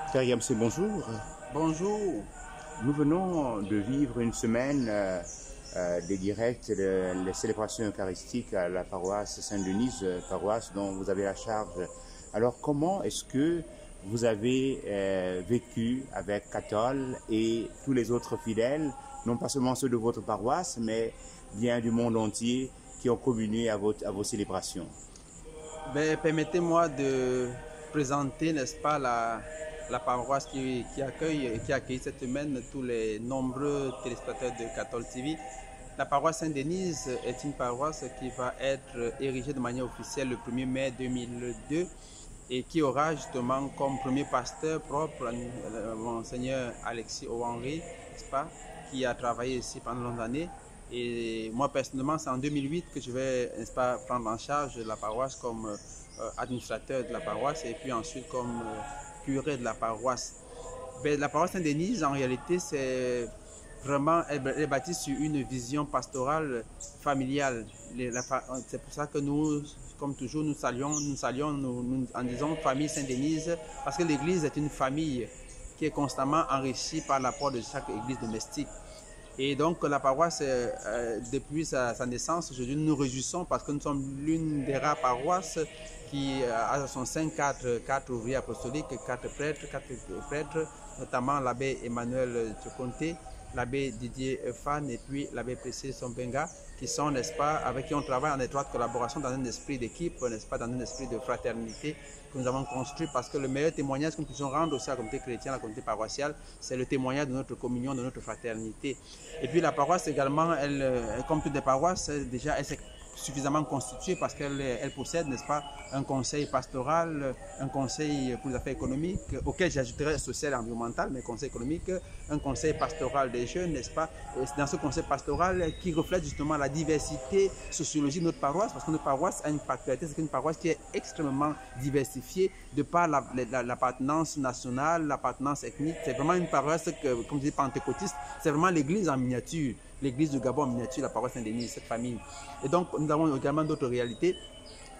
Frère Yamsé, bonjour. Bonjour. Nous venons de vivre une semaine des directs, les célébrations eucharistiques à la paroisse Saint-Denis, paroisse dont vous avez la charge. Alors, comment est-ce que vous avez vécu avec Cathol et tous les autres fidèles, non pas seulement ceux de votre paroisse, mais bien du monde entier qui ont communié à vos célébrations? Permettez-moi de présenter, n'est-ce pas, la paroisse qui accueille cette semaine tous les nombreux téléspectateurs de Cathol TV. La paroisse Saint-Denis est une paroisse qui va être érigée de manière officielle le 1er mai 2002 et qui aura justement comme premier pasteur propre Monseigneur Alexis Owanri, n'est-ce pas, qui a travaillé ici pendant longues années. Et moi personnellement, c'est en 2008 que je vais, n'est-ce pas, prendre en charge la paroisse comme administrateur de la paroisse et puis ensuite comme curé de la paroisse. La paroisse Saint-Denis, en réalité, c'est vraiment, elle est bâtie sur une vision pastorale familiale. C'est pour ça que nous, comme toujours, nous saluons en disant famille Saint-Denis, parce que l'Église est une famille qui est constamment enrichie par l'apport de chaque Église domestique. Et donc la paroisse, depuis sa naissance, aujourd'hui nous nous réjouissons parce que nous sommes l'une des rares paroisses qui a à son sein quatre ouvriers apostoliques, quatre prêtres, notamment l'abbé Emmanuel Tchokonté, l'abbé Didier Fan et puis l'abbé Pressé Sombenga, qui sont, n'est-ce pas, avec qui on travaille en étroite collaboration dans un esprit d'équipe, n'est-ce pas, dans un esprit de fraternité que nous avons construit, parce que le meilleur témoignage que nous puissions rendre aussi à la communauté chrétienne, à la communauté paroissiale, c'est le témoignage de notre communion, de notre fraternité. Et puis la paroisse également, elle, comme toutes les paroisses, déjà, elle s'est suffisamment constituée parce qu'elle possède, n'est-ce pas, un conseil pastoral, un conseil pour les affaires économiques, auquel j'ajouterais social et environnemental, mais conseil économique, un conseil pastoral des jeunes, n'est-ce pas. C'est dans ce conseil pastoral qui reflète justement la diversité sociologique de notre paroisse, parce que notre paroisse a une particularité, c'est une paroisse qui est extrêmement diversifiée de par l'appartenance nationale, l'appartenance ethnique. C'est vraiment une paroisse que, comme je dis, pentecôtiste, c'est vraiment l'église en miniature. L'église de Gabon en miniature, la paroisse Saint-Denis, cette famille. Et donc, nous avons également d'autres réalités.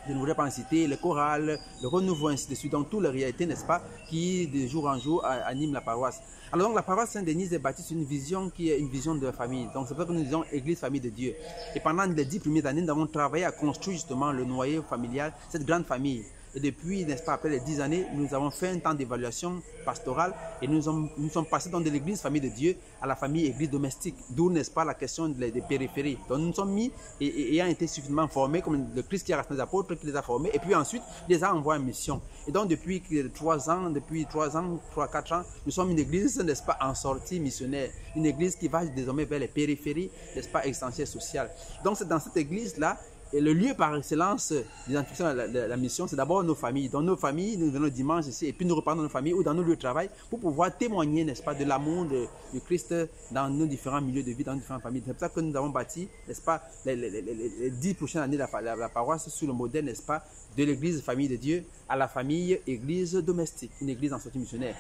Je ne voudrais pas en citer, les chorales, le renouveau, ainsi de suite. Donc, toutes les réalités, n'est-ce pas, qui, de jour en jour, animent la paroisse. Alors, donc, la paroisse Saint-Denis est bâtie sur une vision qui est une vision de la famille. Donc, c'est pour ça que nous disons Église, famille de Dieu. Et pendant les 10 premières années, nous avons travaillé à construire justement le noyau familial, cette grande famille. Et depuis, n'est-ce pas, après les 10 années, nous avons fait un temps d'évaluation pastorale et nous sommes passés dans de l'église famille de Dieu à la famille église domestique, d'où, n'est-ce pas, la question des périphéries. Donc nous nous sommes mis et ayant été suffisamment formés, comme le Christ qui a rassemblé les apôtres, qui les a formés, et puis ensuite, il les a envoyés en mission. Et donc depuis 3 ans, 4 ans, nous sommes une église, n'est-ce pas, en sortie missionnaire, une église qui va désormais vers les périphéries, n'est-ce pas, essentielles sociales. Donc c'est dans cette église-là. Et le lieu par excellence d'identification de la mission, c'est d'abord nos familles. Dans nos familles, nous venons dimanche ici et puis nous repartons dans nos familles ou dans nos lieux de travail pour pouvoir témoigner, n'est-ce pas, de l'amour du Christ dans nos différents milieux de vie, dans nos différentes familles. C'est pour ça que nous avons bâti, n'est-ce pas, les 10 prochaines années de la paroisse sur le modèle, n'est-ce pas, de l'église famille de Dieu à la famille église domestique, une église en sortie missionnaire.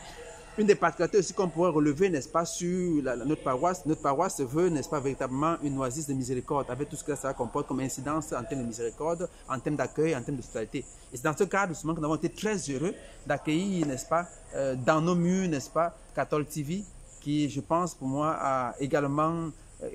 Une des particularités aussi qu'on pourrait relever, n'est-ce pas, sur notre paroisse veut, n'est-ce pas, véritablement une oasis de miséricorde, avec tout ce que ça comporte comme incidence en termes de miséricorde, en termes d'accueil, en termes de socialité. Et c'est dans ce cadre, justement, que nous avons été très heureux d'accueillir, n'est-ce pas, dans nos murs, n'est-ce pas, Cathol TV, qui, je pense, pour moi, a également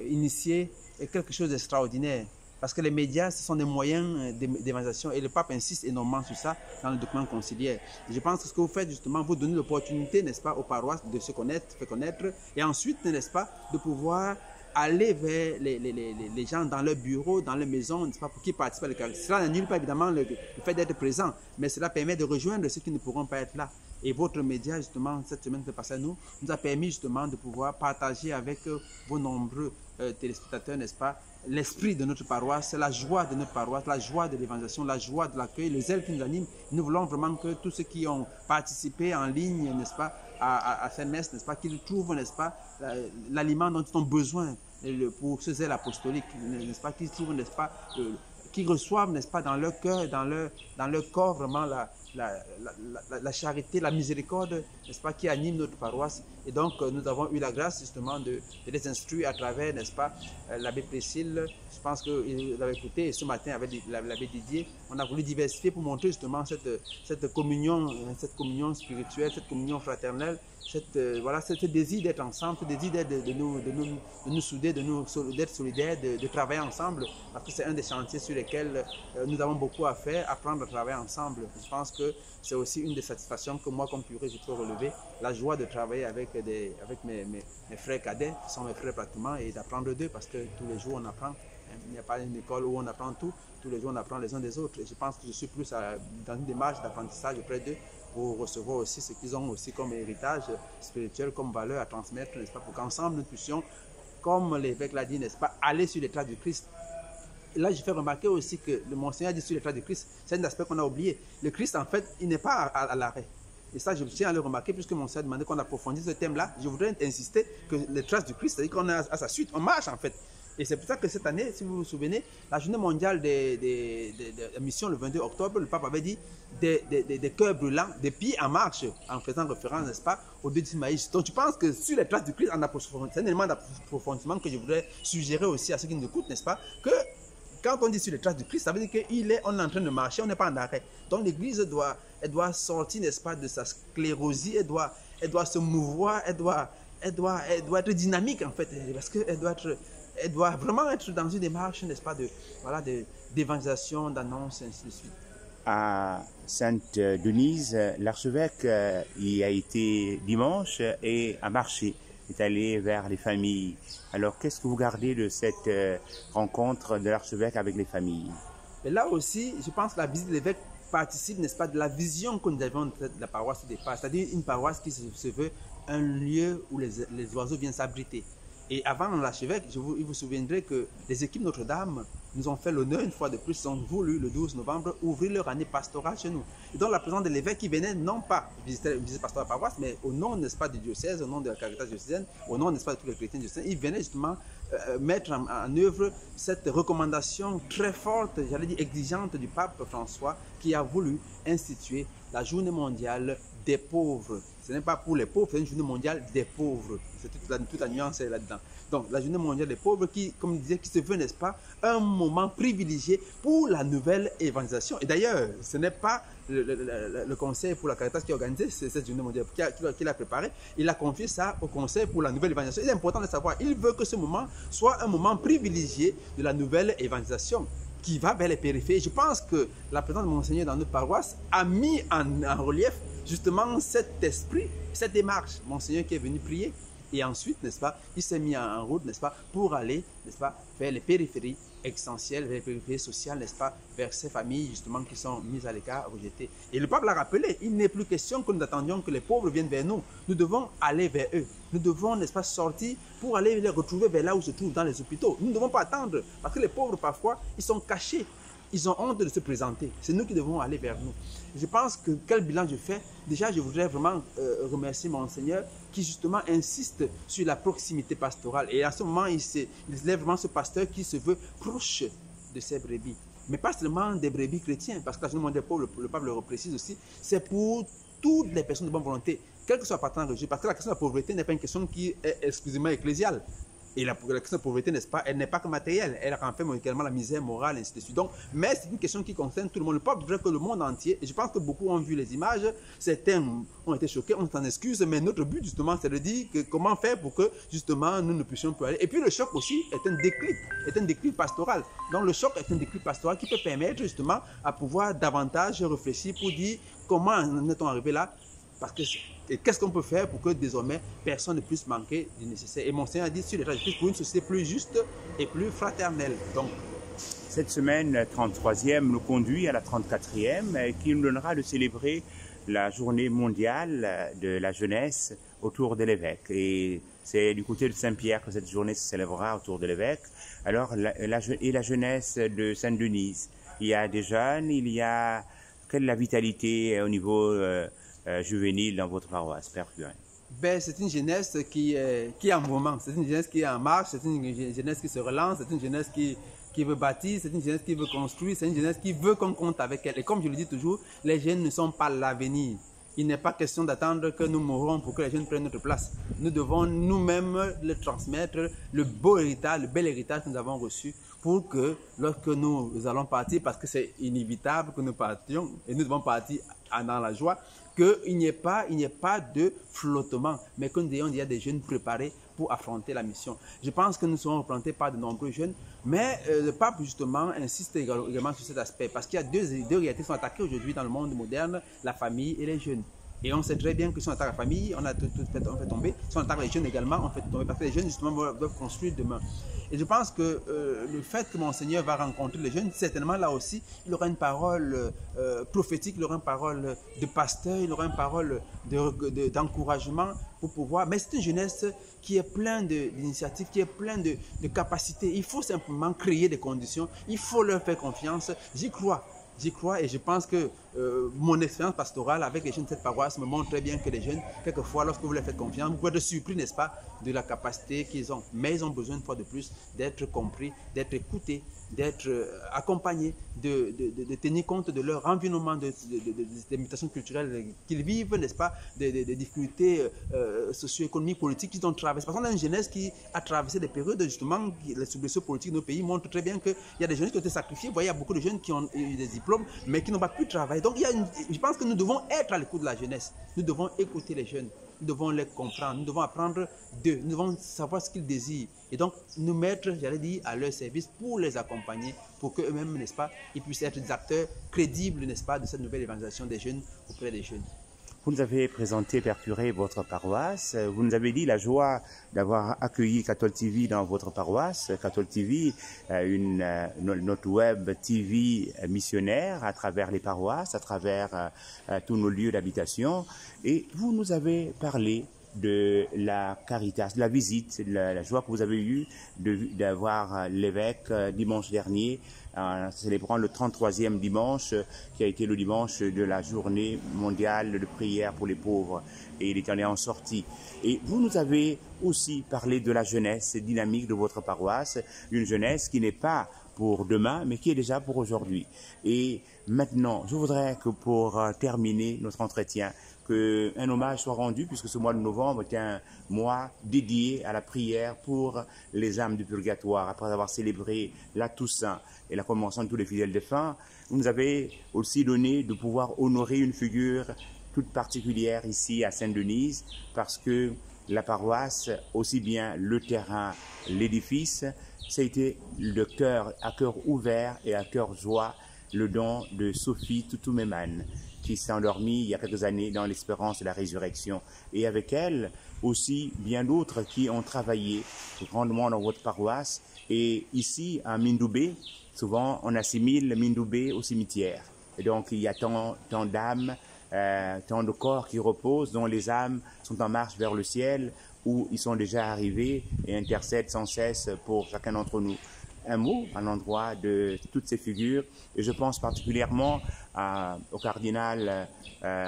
initié quelque chose d'extraordinaire. Parce que les médias, ce sont des moyens d'évangélisation et le pape insiste énormément sur ça dans le document conciliaire. Et je pense que ce que vous faites justement, vous donnez l'opportunité, n'est-ce pas, aux paroisses de se connaître, faire connaître et ensuite, n'est-ce pas, de pouvoir aller vers les gens dans leur bureau, dans leur maison, n'est-ce pas, pour qu'ils participent à l'Eucharistie. Cela n'annule pas évidemment le fait d'être présent, mais cela permet de rejoindre ceux qui ne pourront pas être là. Et votre média, justement, cette semaine qui est passée à nous a permis justement de pouvoir partager avec vos nombreux téléspectateurs, n'est-ce pas, l'esprit de notre paroisse, la joie de notre paroisse, la joie de l'évangélisation, la joie de l'accueil, le zèle qui nous anime. Nous voulons vraiment que tous ceux qui ont participé en ligne, n'est-ce pas, à cette messe, n'est-ce pas, qu'ils trouvent, n'est-ce pas, l'aliment dont ils ont besoin pour ce zèle apostolique, n'est-ce pas, qu'ils trouvent, n'est-ce pas, qui reçoivent, n'est-ce pas, dans leur cœur, dans leur corps, vraiment la charité, la miséricorde, n'est-ce pas, qui anime notre paroisse. Et donc, nous avons eu la grâce justement de les instruire à travers, n'est-ce pas, l'abbé Priscille. Je pense qu'il l'avait écouté, et ce matin avec l'abbé Didier, on a voulu diversifier pour montrer justement cette communion spirituelle, cette communion fraternelle, voilà, ce désir d'être ensemble, ce désir de nous souder, d'être solidaires, de travailler ensemble, parce que c'est un des chantiers sur lesquels nous avons beaucoup à faire, apprendre à travailler ensemble. Je pense que c'est aussi une des satisfactions que moi, comme curé, je peux relever, la joie de travailler avec mes frères cadets, qui sont mes frères pratiquement, et d'apprendre d'eux, parce que tous les jours on apprend. Il n'y a pas une école où on apprend tout, tous les jours on apprend les uns des autres. Et je pense que je suis plus dans une démarche d'apprentissage auprès d'eux, pour recevoir aussi ce qu'ils ont aussi comme héritage spirituel, comme valeur à transmettre, n'est-ce pas, pour qu'ensemble nous puissions, comme l'évêque l'a dit, n'est-ce pas, aller sur les traces du Christ. Et là, je fais remarquer aussi que le Monseigneur dit sur les traces du Christ, c'est un aspect qu'on a oublié. Le Christ, en fait, il n'est pas à l'arrêt. Et ça, je tiens à le remarquer, puisque Monseigneur a demandé qu'on approfondisse ce thème-là. Je voudrais insister que les traces du Christ, c'est-à-dire qu'on est à sa suite, on marche en fait. Et c'est pour ça que cette année, si vous vous souvenez, la journée mondiale des missions, le 22 octobre, le pape avait dit des cœurs brûlants, des pieds en marche, en faisant référence, n'est-ce pas, aux deux Maïs. Donc je pense que sur les traces du Christ, c'est un élément d'approfondissement que je voudrais suggérer aussi à ceux qui nous écoutent, n'est-ce pas, que quand on dit sur les traces du Christ, ça veut dire qu'on est en train de marcher, on n'est pas en arrêt. Donc l'Église doit sortir, n'est-ce pas, de sa sclérosie, elle doit se mouvoir, elle doit être dynamique en fait, parce qu'elle doit vraiment être dans une démarche, n'est-ce pas, d'évangélisation, d'annonce, ainsi de suite. À Sainte-Denise, l'archevêque y a été dimanche et a marché, est allé vers les familles. Alors, qu'est-ce que vous gardez de cette rencontre de l'archevêque avec les familles? Et là aussi, je pense que la visite de l'évêque participe, n'est-ce pas, de la vision que nous avons de la paroisse au départ, c'est-à-dire une paroisse qui se veut un lieu où les oiseaux viennent s'abriter. Et avant l'archevêque, il vous souviendrez que les équipes Notre-Dame nous ont fait l'honneur, une fois de plus, ils ont voulu, le 12 novembre, ouvrir leur année pastorale chez nous. Et donc la présence de l'évêque qui venait, non pas visiter pastorale paroisse, mais au nom, n'est-ce pas, du diocèse, au nom de la Caritas diocésaine, au nom, n'est-ce pas, de tous les chrétiens diocésains, il venait justement mettre en œuvre cette recommandation très forte, j'allais dire exigeante du pape François, qui a voulu instituer la journée mondiale des pauvres. Ce n'est pas pour les pauvres, c'est une journée mondiale des pauvres. C'est toute la nuance est là-dedans. Donc, la journée mondiale des pauvres qui, comme il disait, qui se veut, n'est-ce pas, un moment privilégié pour la nouvelle évangélisation. Et d'ailleurs, ce n'est pas le Conseil pour la Caritas qui a organisé cette journée mondiale, qui l'a préparé. Il a confié ça au Conseil pour la nouvelle évangélisation. Il est important de savoir, il veut que ce moment soit un moment privilégié de la nouvelle évangélisation qui va vers les périphéries. Je pense que la présence de Monseigneur dans notre paroisse a mis en relief justement cet esprit, cette démarche. Monseigneur qui est venu prier et ensuite, n'est-ce pas, il s'est mis en route, n'est-ce pas, pour aller, n'est-ce pas, vers les périphéries essentielles, vers les périphéries sociales, n'est-ce pas, vers ces familles justement qui sont mises à l'écart, rejetées. Et le pape l'a rappelé, il n'est plus question que nous attendions que les pauvres viennent vers nous. Nous devons aller vers eux. Nous devons, n'est-ce pas, sortir pour aller les retrouver vers là où se trouvent, dans les hôpitaux. Nous ne devons pas attendre, parce que les pauvres, parfois, ils sont cachés. Ils ont honte de se présenter. C'est nous qui devons aller vers nous. Je pense que quel bilan je fais? Déjà, je voudrais vraiment remercier Monseigneur qui justement insiste sur la proximité pastorale. Et à ce moment, il lève vraiment ce pasteur qui se veut proche de ses brebis. Mais pas seulement des brebis chrétiens, parce que la journée mondiale des pauvres, le pape le reprécise aussi, c'est pour toutes les personnes de bonne volonté, quel que soit l'appartenance religieuse, parce que la question de la pauvreté n'est pas une question qui est exclusivement ecclésiale. Et la question de pauvreté, n'est-ce pas, elle n'est pas que matérielle, elle renferme également la misère morale, ainsi de suite. Donc, mais c'est une question qui concerne tout le monde. Le pape voudrait que le monde entier, et je pense que beaucoup ont vu les images, certains ont été choqués, on s'en excuse, mais notre but justement, c'est de dire que comment faire pour que justement nous ne puissions plus aller. Et puis le choc aussi est un déclic pastoral. Donc le choc est un déclic pastoral qui peut permettre justement à pouvoir davantage réfléchir pour dire comment en est-on arrivé là. Parce que qu'est-ce qu'on peut faire pour que désormais personne ne puisse manquer du nécessaire? Et Monseigneur a dit sur les traces du Christ pour une société plus juste et plus fraternelle. Donc, cette semaine 33e nous conduit à la 34e qui nous donnera de célébrer la journée mondiale de la jeunesse autour de l'évêque. Et c'est du côté de Saint-Pierre que cette journée se célébrera autour de l'évêque. Alors, la jeunesse de Sainte-Denise, il y a des jeunes, quelle est la vitalité au niveau juvénile dans votre paroisse, Père Curé? C'est une jeunesse qui est en mouvement, c'est une jeunesse qui est en marche, c'est une jeunesse qui se relance, c'est une jeunesse qui qui veut bâtir, c'est une jeunesse qui veut construire, c'est une jeunesse qui veut qu'on compte avec elle. Et comme je le dis toujours, les jeunes ne sont pas l'avenir. Il n'est pas question d'attendre que nous mourons pour que les jeunes prennent notre place. Nous devons nous-mêmes le transmettre, le beau héritage, le bel héritage que nous avons reçu pour que lorsque nous allons partir, parce que c'est inévitable que nous partions et nous devons partir dans la joie, qu'il n'y ait pas de flottement, mais que nous ayons déjà des jeunes préparés pour affronter la mission. Je pense que nous serons représentés par de nombreux jeunes, mais le pape justement insiste également sur cet aspect, parce qu'il y a deux réalités qui sont attaquées aujourd'hui dans le monde moderne, la famille et les jeunes. Et on sait très bien que si on attaque la famille, on fait tomber. Si on attaque les jeunes également, on fait tomber. Parce que les jeunes, justement, doivent construire demain. Et je pense que le fait que Monseigneur va rencontrer les jeunes, certainement là aussi, il aura une parole prophétique, il aura une parole de pasteur, il aura une parole d'encouragement pour pouvoir. Mais c'est une jeunesse qui est pleine d'initiatives, qui est pleine de capacités. Il faut simplement créer des conditions. Il faut leur faire confiance. J'y crois. J'y crois et je pense que mon expérience pastorale avec les jeunes de cette paroisse me montre très bien que les jeunes, quelquefois, lorsque vous leur faites confiance, vous pouvez être surpris, n'est-ce pas, de la capacité qu'ils ont. Mais ils ont besoin, une fois de plus, d'être compris, d'être écoutés, d'être accompagnés, de tenir compte de leur environnement, des limitations culturelles qu'ils vivent, n'est-ce pas, des difficultés socio-économiques, politiques qu'ils ont traversées. Parce qu'on a une jeunesse qui a traversé des périodes, justement, les soubresauts politiques de nos pays montrent très bien qu'il y a des jeunes qui ont été sacrifiés. Vous voyez, il y a beaucoup de jeunes qui ont eu des diplômes, mais qui n'ont pas pu travailler. Donc, je pense que nous devons être à l'écoute de la jeunesse. Nous devons écouter les jeunes. Nous devons les comprendre. Nous devons apprendre d'eux. Nous devons savoir ce qu'ils désirent. Et donc, nous mettre, j'allais dire, à leur service pour les accompagner, pour qu'eux-mêmes, n'est-ce pas, ils puissent être des acteurs crédibles, n'est-ce pas, de cette nouvelle évangélisation des jeunes auprès des jeunes. Vous nous avez présenté, Père Curé, votre paroisse. Vous nous avez dit la joie d'avoir accueilli Cathol TV dans votre paroisse. Cathol TV, notre web TV missionnaire à travers les paroisses, à travers tous nos lieux d'habitation. Et vous nous avez parlé de la caritas, de la visite, de la joie que vous avez eue d'avoir l'évêque dimanche dernier, célébrant le 33e dimanche, qui a été le dimanche de la journée mondiale de prière pour les pauvres. Et il est allé en sortie. Et vous nous avez aussi parlé de la jeunesse dynamique de votre paroisse, une jeunesse qui n'est pas pour demain, mais qui est déjà pour aujourd'hui. Et maintenant, je voudrais que pour terminer notre entretien, qu'un hommage soit rendu, puisque ce mois de novembre est un mois dédié à la prière pour les âmes du purgatoire. Après avoir célébré la Toussaint et la commémoration de tous les fidèles défunts, vous nous avez aussi donné de pouvoir honorer une figure toute particulière ici à Saint-Denise, parce que la paroisse, aussi bien le terrain, l'édifice, ça a été à cœur ouvert et à cœur joie, le don de Sophie Toutouméman, qui s'est endormie il y a quelques années dans l'espérance de la résurrection. Et avec elle, aussi bien d'autres qui ont travaillé grandement dans votre paroisse. Et ici, à Mindoubé, souvent on assimile Mindoubé au cimetière. Et donc il y a tant d'âmes, tant de corps qui reposent, dont les âmes sont en marche vers le ciel, où ils sont déjà arrivés et intercèdent sans cesse pour chacun d'entre nous. Un mot à l'endroit de toutes ces figures, et je pense particulièrement au cardinal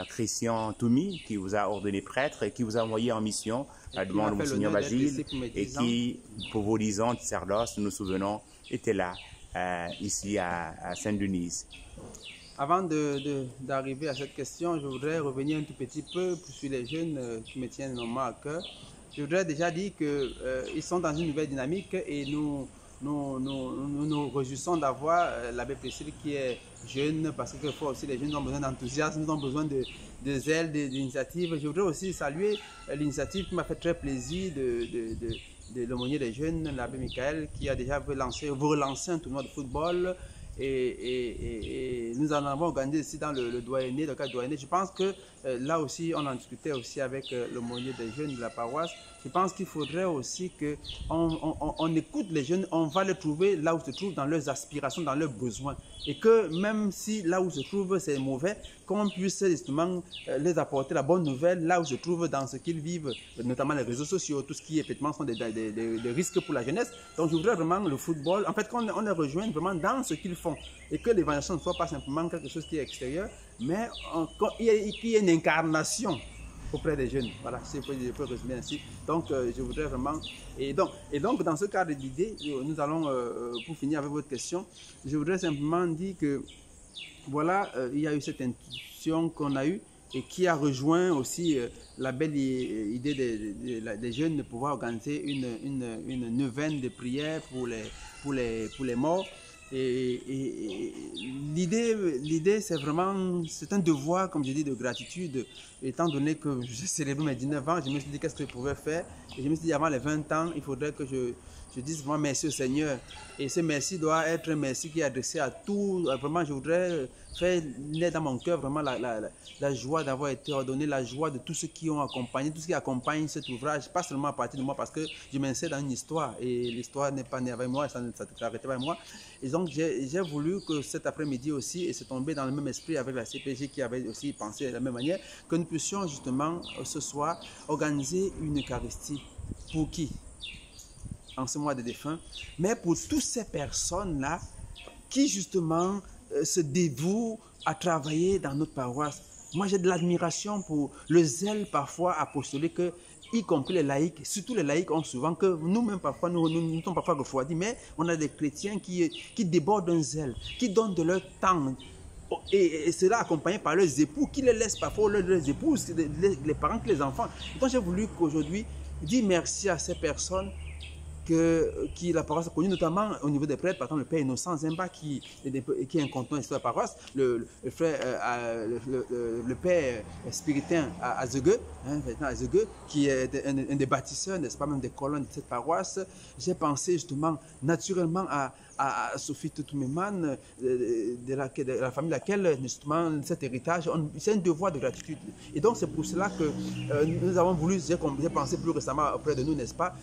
Christian Toumi, qui vous a ordonné prêtre et qui vous a envoyé en mission à la demande de Monseigneur Basile, et qui, pour vos 10 ans de sacerdoce, nous nous souvenons, était là, ici à Saint-Denise. Avant d'arriver à cette question, je voudrais revenir un tout petit peu sur les jeunes qui me tiennent énormément à cœur. Je voudrais déjà dire qu'ils sont dans une nouvelle dynamique et nous nous réjouissons d'avoir l'abbé Priscille qui est jeune, parce que quelquefois aussi les jeunes ont besoin d'enthousiasme, ils ont besoin de zèle, d'initiative. Je voudrais aussi saluer l'initiative qui m'a fait très plaisir de l'aumônier des jeunes, l'abbé Michael, qui a déjà relancer un tournoi de football. Et nous en avons organisé ici dans le doyenné, le cadre doyenné. Je pense que là aussi, on en discutait aussi avec l'aumônier des jeunes de la paroisse. Je pense qu'il faudrait aussi qu'on écoute les jeunes, on va les trouver là où ils se trouvent, dans leurs aspirations, dans leurs besoins. Et que même si là où ils se trouvent c'est mauvais, qu'on puisse justement les apporter la bonne nouvelle là où ils se trouvent, dans ce qu'ils vivent, notamment les réseaux sociaux, tout ce qui effectivement sont des risques pour la jeunesse. Donc je voudrais vraiment le football, en fait qu'on les rejoigne vraiment dans ce qu'ils font. Et que l'évangélisation ne soit pas simplement quelque chose qui est extérieur, mais qu'il y ait une incarnation auprès des jeunes. Voilà, je peux résumer ainsi. Donc, je voudrais vraiment... Et donc, dans ce cadre d'idée, nous allons, pour finir avec votre question, je voudrais simplement dire que, voilà, il y a eu cette intuition qu'on a eue et qui a rejoint aussi la belle idée des jeunes de pouvoir organiser une neuvaine de prière pour les morts. Et l'idée, c'est vraiment, c'est un devoir, comme je dis, de gratitude. Étant donné que j'ai célébré mes 19 ans, je me suis dit qu'est-ce que je pouvais faire. Et je me suis dit, avant les 20 ans, il faudrait que je dise vraiment merci au Seigneur. Et ce merci doit être un merci qui est adressé à tout. Vraiment, je voudrais faire naître dans mon cœur vraiment la joie d'avoir été ordonné, la joie de tous ceux qui ont accompagné, tout ce qui accompagne cet ouvrage, pas seulement à partir de moi, parce que je m'insère dans une histoire et l'histoire n'est pas née avec moi, ça ne s'arrêtait pas avec moi. Et donc, j'ai voulu que cet après-midi aussi, et c'est tombé dans le même esprit avec la CPJ qui avait aussi pensé de la même manière, que nous puissions justement ce soir organiser une Eucharistie. Pour qui? En ce mois de défunts, mais pour toutes ces personnes-là qui justement se dévouent à travailler dans notre paroisse. Moi, j'ai de l'admiration pour le zèle parfois apostolique que, y compris les laïcs, surtout les laïcs ont souvent que nous-mêmes parfois, nous sommes parfois refroidis, mais on a des chrétiens qui débordent d'un zèle, qui donnent de leur temps, et cela accompagné par leurs époux, qui les laissent parfois, leurs épouses, les parents, les enfants. Donc j'ai voulu qu'aujourd'hui, dire merci à ces personnes qui la paroisse a connu, notamment au niveau des prêtres, par exemple le père Innocent Zemba qui est un canton de la paroisse, le père spiritain à Zegue, qui est un des bâtisseurs, n'est-ce pas, même des colonnes de cette paroisse. J'ai pensé justement naturellement à Sophie Toutoumeman, de la famille laquelle justement cet héritage, c'est un devoir de gratitude. Et donc c'est pour cela que nous avons voulu, j'ai pensé plus récemment auprès de nous, n'est-ce pas,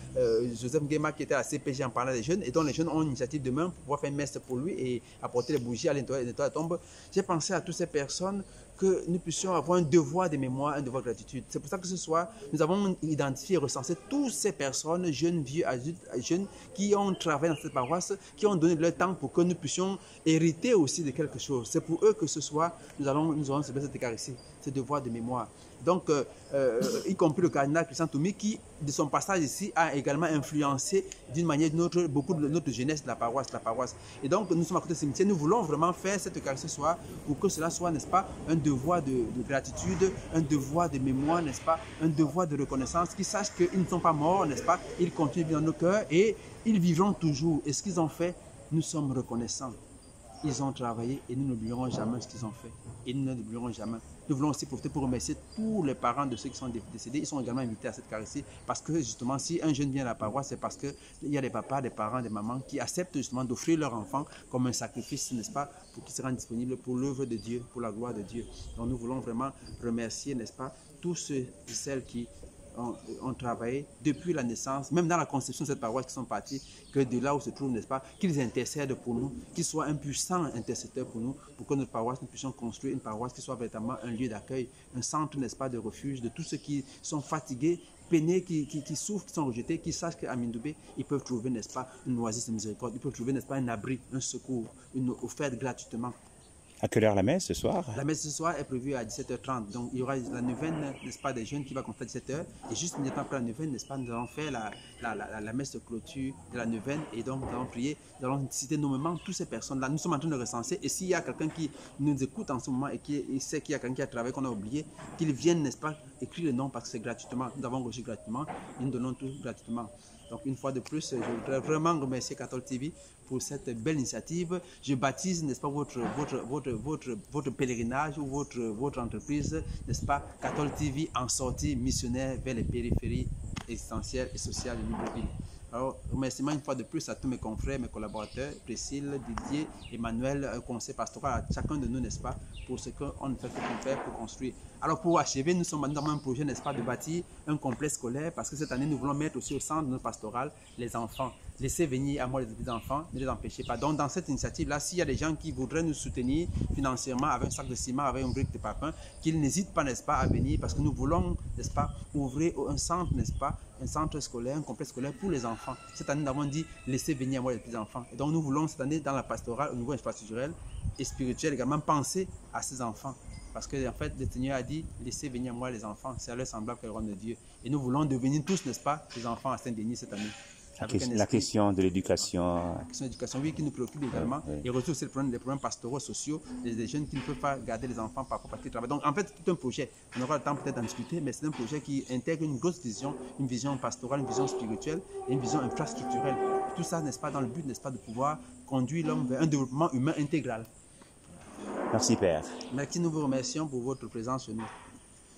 Joseph Nguema qui était à la CPJ en parlant des jeunes, et dont les jeunes ont une initiative demain pour pouvoir faire une messe pour lui et apporter les bougies à nettoyer la tombe. J'ai pensé à toutes ces personnes que nous puissions avoir un devoir de mémoire, un devoir de gratitude. C'est pour ça que ce soir, nous avons identifié et recensé toutes ces personnes, jeunes, vieux, adultes, jeunes, qui ont travaillé dans cette paroisse, qui ont donné leur temps pour que nous puissions hériter aussi de quelque chose. C'est pour eux que ce soir, nous allons célébrer cette Eucharistie, ce devoir de mémoire. Donc, y compris le cardinal Christian Toumi, qui, de son passage ici, a également influencé d'une manière ou d'une autre beaucoup de notre jeunesse de la paroisse. Et donc, nous sommes à côté du cimetière, nous voulons vraiment faire cette Eucharistie ce soir pour que cela soit, n'est-ce pas, un devoir de gratitude, un devoir de mémoire, n'est-ce pas, un devoir de reconnaissance, qu'ils sachent qu'ils ne sont pas morts, n'est-ce pas, ils continuent dans nos cœurs et ils vivront toujours. Et ce qu'ils ont fait, nous sommes reconnaissants. Ils ont travaillé et nous n'oublierons jamais ce qu'ils ont fait. Et nous n'oublierons jamais. Nous voulons aussi profiter pour remercier tous les parents de ceux qui sont décédés. Ils sont également invités à cette Eucharistie parce que justement, si un jeune vient à la paroisse, c'est parce qu'il y a des papas, des parents, des mamans qui acceptent justement d'offrir leur enfant comme un sacrifice, n'est-ce pas, pour qu'ils se rendent disponibles pour l'œuvre de Dieu, pour la gloire de Dieu. Donc nous voulons vraiment remercier, n'est-ce pas, tous ceux et celles qui ont travaillé depuis la naissance, même dans la conception de cette paroisse qui sont partis, que de là où se trouvent, n'est-ce pas, qu'ils intercèdent pour nous, qu'ils soient un puissant intercesseur pour nous, pour que notre paroisse, nous puissions construire une paroisse qui soit véritablement un lieu d'accueil, un centre, n'est-ce pas, de refuge de tous ceux qui sont fatigués, peinés, qui souffrent, qui sont rejetés, qui sachent qu'à Mindoubé, ils peuvent trouver, n'est-ce pas, une oasis de miséricorde, ils peuvent trouver, n'est-ce pas, un abri, un secours, une offerte gratuitement. À quelle heure la messe ce soir? La messe ce soir est prévue à 17h30. Donc il y aura la neuvaine, n'est-ce pas, des jeunes qui va commencer à 17h. Et juste immédiatement après la neuvaine, n'est-ce pas, nous allons faire la messe de clôture de la neuvaine. Et donc nous allons prier, nous allons citer nommément toutes ces personnes-là. Nous sommes en train de recenser. Et s'il y a quelqu'un qui nous écoute en ce moment et qui sait qu'il y a quelqu'un qui a travaillé, qu'on a oublié, qu'il vienne, n'est-ce pas, écrire le nom parce que c'est gratuitement. Nous avons reçu gratuitement et nous donnons tout gratuitement. Donc une fois de plus, je voudrais vraiment remercier Cathol TV pour cette belle initiative. Je baptise, n'est-ce pas, votre pèlerinage ou votre entreprise, n'est-ce pas, Cathol TV en sortie missionnaire vers les périphéries existentielles et sociales de Libreville. Alors, remerciement une fois de plus à tous mes confrères, mes collaborateurs, Priscille, Didier, Emmanuel, conseil pastoral, à chacun de nous, n'est-ce pas, pour ce qu'on ne fait que faire pour construire. Alors, pour achever, nous sommes dans un projet, n'est-ce pas, de bâtir un complexe scolaire, parce que cette année, nous voulons mettre aussi au centre de notre pastoral les enfants. Laissez venir à moi les petits enfants, ne les empêchez pas. Donc, dans cette initiative-là, s'il y a des gens qui voudraient nous soutenir financièrement avec un sac de ciment, avec une brique de parpaing, qu'ils n'hésitent pas, n'est-ce pas, à venir, parce que nous voulons, n'est-ce pas, ouvrir un centre, n'est-ce pas, un centre scolaire, un complexe scolaire pour les enfants. Cette année, nous avons dit, laissez venir à moi les petits enfants. Et donc, nous voulons cette année, dans la pastorale, au niveau infrastructurel et spirituel également, penser à ces enfants. Parce que en fait, le Seigneur a dit, laissez venir moi les enfants, c'est à leur semblable que le royaume de Dieu. Et nous voulons devenir tous, n'est-ce pas, les enfants à Saint-Denis cette année. La question de l'éducation. La question de l'éducation, oui, qui nous préoccupe également. Et surtout, c'est les problèmes pastoraux, sociaux, des jeunes qui ne peuvent pas garder les enfants parfois parce qu'ils travaillent. Donc, en fait, c'est tout un projet. On aura le temps peut-être d'en discuter, mais c'est un projet qui intègre une grosse vision, une vision pastorale, une vision spirituelle et une vision infrastructurelle. Tout ça, n'est-ce pas, dans le but, n'est-ce pas, de pouvoir conduire l'homme vers un développement humain intégral. Merci, Père. Merci, nous vous remercions pour votre présence chez nous.